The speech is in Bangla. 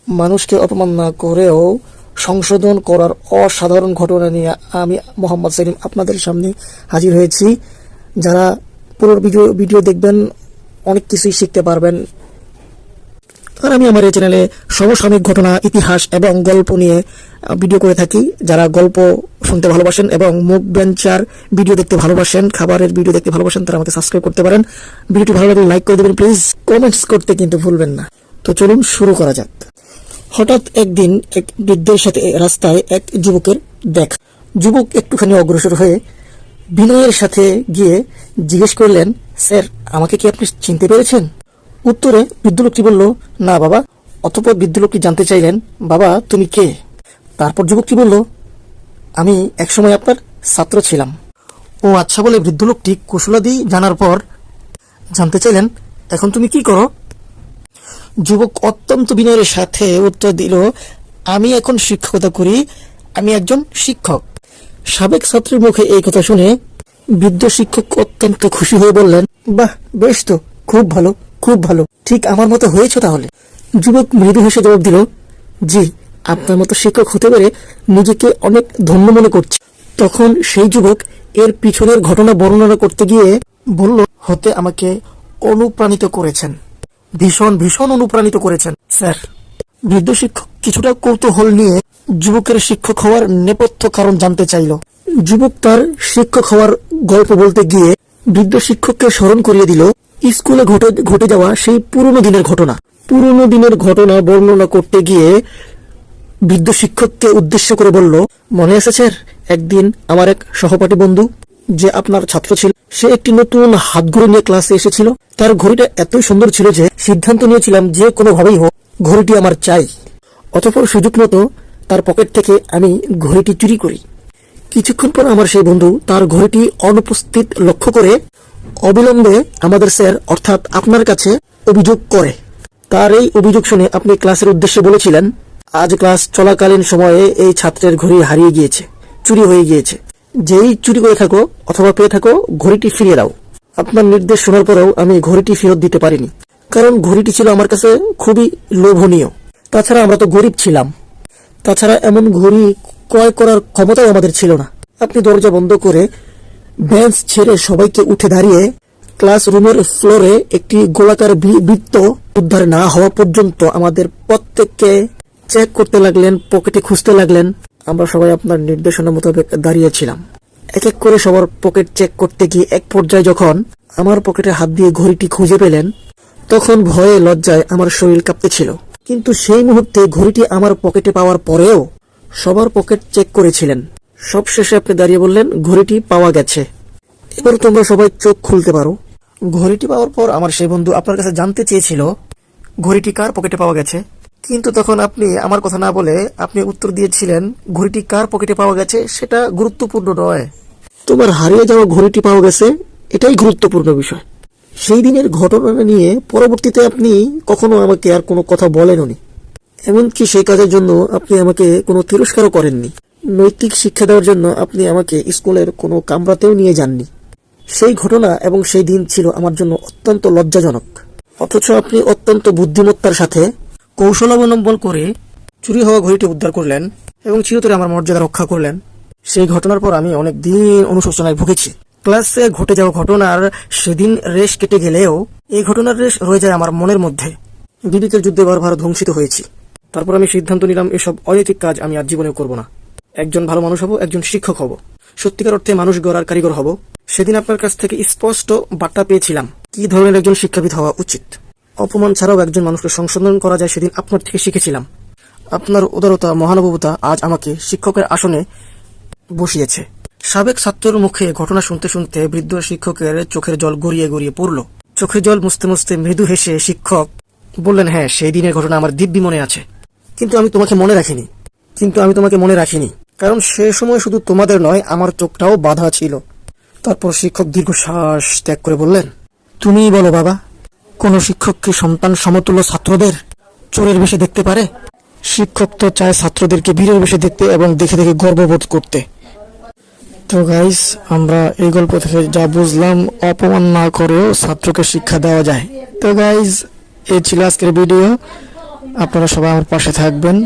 মানুষকে অপমান না করেও সংশোধন করার অসাধারণ ঘটনা নিয়ে আমি মোহাম্মদ সেলিম আপনাদের সামনে হাজির হয়েছি। যারা পুরো ভিডিও দেখবেন অনেক কিছুই শিখতে পারবেন। আর আমি আমার এই চ্যানেলে সমসাময়িক ঘটনা, ইতিহাস এবং গল্প নিয়ে ভিডিও করে থাকি। যারা গল্প শুনতে ভালোবাসেন এবং মুখ বেঞ্চার ভিডিও দেখতে ভালোবাসেন, খাবারের ভিডিও দেখতে ভালোবাসেন, তারা আমাকে সাবস্ক্রাইব করতে পারেন। ভিডিওটি ভালো লাগলে লাইক করে দেবেন প্লিজ, কমেন্টস করতে কিন্তু ভুলবেন না। তো চলুন শুরু করা যাক। হঠাৎ একদিন এক বৃদ্ধের সাথে রাস্তায় এক যুবকের দেখা। যুবক একটুখানি অগ্রসর হয়ে বিনয়ের সাথে গিয়ে জিজ্ঞেস করলেন, স্যার, আমাকে কি আপনি চিনতে পেরেছেন? উত্তরে বৃদ্ধ লোকটি বলল, না বাবা। অতঃপর বৃদ্ধ লোকটি জানতে চাইলেন, বাবা তুমি কে? তারপর যুবকটি বলল, আমি একসময় আপনার ছাত্র ছিলাম। ও আচ্ছা বলে বৃদ্ধ লোকটি কুশলাদি জানার পর জানতে চাইলেন, এখন তুমি কি করো? যুবক অত্যন্ত বিনয়ের সাথে উত্তর দিল, আমি এখন শিক্ষকতা করি, আমি একজন শিক্ষক। সাবেক ছাত্রের মুখে এই কথা শুনে বৃদ্ধ শিক্ষক অত্যন্ত খুশি হয়ে বললেন, বাহ, বেশ তো, খুব ভালো, খুব ভালো, ঠিক আমার মতো হয়েছে তাহলে। যুবক মৃদু হেসে জবাব দিল, জি, আপনার মতো শিক্ষক হতে পেরে নিজেকে অনেক ধন্য মনে করছি। তখন সেই যুবক এর পিছনের ঘটনা বর্ণনা করতে গিয়ে বলল, হতে আমাকে অনুপ্রাণিত করেছেন, ভীষণ ভীষণ অনুপ্রাণিত করেছেন স্যার। বৃদ্ধ শিক্ষক কিছুটা কৌতূহল নিয়ে যুবকের শিক্ষক হওয়ার নেপথ্য কারণ জানতে চাইল। যুবক তার শিক্ষক হওয়ার গল্প বলতে গিয়ে বৃদ্ধ শিক্ষককে স্মরণ করিয়ে দিল স্কুলে ঘটে যাওয়া সেই পুরনো দিনের ঘটনা। পুরনো দিনের ঘটনা বর্ণনা করতে গিয়ে বৃদ্ধ শিক্ষককে উদ্দেশ্য করে বলল, মনে আছে স্যার, একদিন আমার এক সহপাঠী বন্ধু যে আপনার ছাত্র ছিল, সে একটি নতুন হাতঘড়ি নিয়ে ক্লাসে এসেছিল। তার ঘড়িটা এতই সুন্দর ছিল যে সিদ্ধান্ত নিয়েছিলাম যে কোনোভাবেই হোক ঘড়িটি আমার চাই। অতঃপর সুযোগ মতো তার পকেট থেকে আমি ঘড়িটি চুরি করি। কিছুক্ষণ পর আমার সেই বন্ধু তার ঘড়িটি অনুপস্থিত লক্ষ্য করে অবিলম্বে আমাদের স্যার অর্থাৎ আপনার কাছে অভিযোগ করে। তার এই অভিযোগ শুনে আপনি ক্লাসের উদ্দেশ্যে বলেছিলেন, আজ ক্লাস চলাকালীন সময়ে এই ছাত্রের ঘড়ি হারিয়ে গিয়েছে, চুরি হয়ে গিয়েছে। যেই চুরি করে থাকো অথবা পেয়ে থাকো, ঘড়িটি ফিরিয়ে দাও। আপনার নির্দেশ শোনার পরেও আমি ঘড়িটি ফেরত দিতে পারিনি, কারণ ঘড়িটি ছিল আমার কাছে খুবই লোভনীয়। তাছাড়া আমরা তো গরিব ছিলাম, তাছাড়া এমন ঘড়ি ক্রয় করার ক্ষমতাও আমাদের ছিল না। আপনি দরজা বন্ধ করে বেঞ্চ ছেড়ে সবাইকে উঠে দাঁড়িয়ে ক্লাসরুমের ফ্লোরে একটি গোলাকার বৃত্ত উদ্ধার না হওয়া পর্যন্ত আমাদের প্রত্যেককে চেক করতে লাগলেন, পকেটে খুঁজতে লাগলেন। আমরা সবাই আপনার নির্দেশনা মোতাবেক দাঁড়িয়েছিলাম। এক এক করে সবার পকেট চেক করতে গিয়ে এক পর্যায়ে যখন আমার পকেটে হাত দিয়ে ঘড়িটি খুঁজে পেলেন, তখন ভয়ে লজ্জায় আমার শরীর কাঁপতেছিল। কিন্তু সেই মুহূর্তে ঘড়িটি আমার পকেটে পাওয়ার পরেও সবার পকেট চেক করেছিলেন। সবশেষে আপনি দাঁড়িয়ে বললেন, ঘড়িটি পাওয়া গেছে, এবার তোমরা সবাই চোখ খুলতে পারো। ঘড়িটি পাওয়ার পর আমার সেই বন্ধু আপনার কাছে জানতে চেয়েছিল ঘড়িটি কার পকেটে পাওয়া গেছে, কিন্তু তখন আপনি আমার কথা না বলে আপনি উত্তর দিয়েছিলেন, ঘড়িটি কার পকেটে পাওয়া গেছে সেটা গুরুত্বপূর্ণ নয়, তোমার হারিয়ে যাওয়া ঘড়িটি পাওয়া গেছে, এটাই গুরুত্বপূর্ণ বিষয়। সেই দিনের ঘটনা নিয়ে পরবর্তীতে আপনি কখনো আমাকে আর কোনো কথা বলেননি, এমনকি সেই কাজের জন্য আপনি আমাকে কোনো তিরস্কারও করেননি। নৈতিক শিক্ষা দেওয়ার জন্য আপনি আমাকে স্কুলের কোনো কামরাতেও নিয়ে যাননি। সেই ঘটনা এবং সেই দিন ছিল আমার জন্য অত্যন্ত লজ্জাজনক। অথচ আপনি অত্যন্ত বুদ্ধিমত্তার সাথে কৌশল অবলম্বন করে চুরি হওয়া ঘড়িটি উদ্ধার করলেন এবং চিরতরে আমার মর্যাদা রক্ষা করলেন। সেই ঘটনার পর আমি অনেক দিন অনুশোচনায় ভুগেছি। ক্লাসে ঘটে যাওয়া ঘটনার সেদিন রেশ কেটে গেলেও এই ঘটনার রেশ রয়ে যায় আমার মনের মধ্যে। বিবেকের যুদ্ধে বারবার ধ্বংসিত হয়েছি। তারপর আমি সিদ্ধান্ত নিলাম, এসব অনৈতিক কাজ আমি আর জীবনেও করব না। একজন ভালো মানুষ হব, একজন শিক্ষক হব, সত্যিকার অর্থে মানুষ গড়ার কারিগর হব। সেদিন আপনার কাছ থেকে স্পষ্ট বার্তা পেয়েছিলাম কি ধরনের একজন শিক্ষাবিদ হওয়া উচিত। অপমান ছাড়াও একজন মানুষকে সংশোধন করা যায় সেদিন আপনার থেকে শিখেছিলাম। আপনার উদারতা, মহানুভবতা আজ আমাকে শিক্ষকের আসনে বসিয়েছে। সাবেক ছাত্রের মুখে ঘটনা শুনতে শুনতে বৃদ্ধ শিক্ষকের চোখের জল গড়িয়ে গড়িয়ে পড়ল। চোখের জল মুছতে মুছতে মৃদু হেসে শিক্ষক বললেন, হ্যাঁ, সেই দিনের ঘটনা আমার দিব্যি মনে আছে, কিন্তু আমি তোমাকে মনে রাখিনি, কারণ সে সময় শুধু তোমাদের নয়, আমার চোখটাও বাধা ছিল। তারপর শিক্ষক দীর্ঘশ্বাস ত্যাগ করে বললেন, তুমিই বলো বাবা, কোন শিক্ষক কি সন্তান সমতুল্য ছাত্রদের চোরের বেশে দেখতে পারে? শিক্ষক তো চায় ছাত্রদেরকে বীরের বেশে দেখতে এবং দেখে দেখে গর্ববোধ করতে। তো গাইস, আমরা এই গল্প থেকে যা বুঝলাম, অপমান না করেও ছাত্রকে শিক্ষা দেওয়া যায়। তো গাইস, এই ছিল আজকের ভিডিও। আপনারা সবাই আমার পাশে থাকবেন।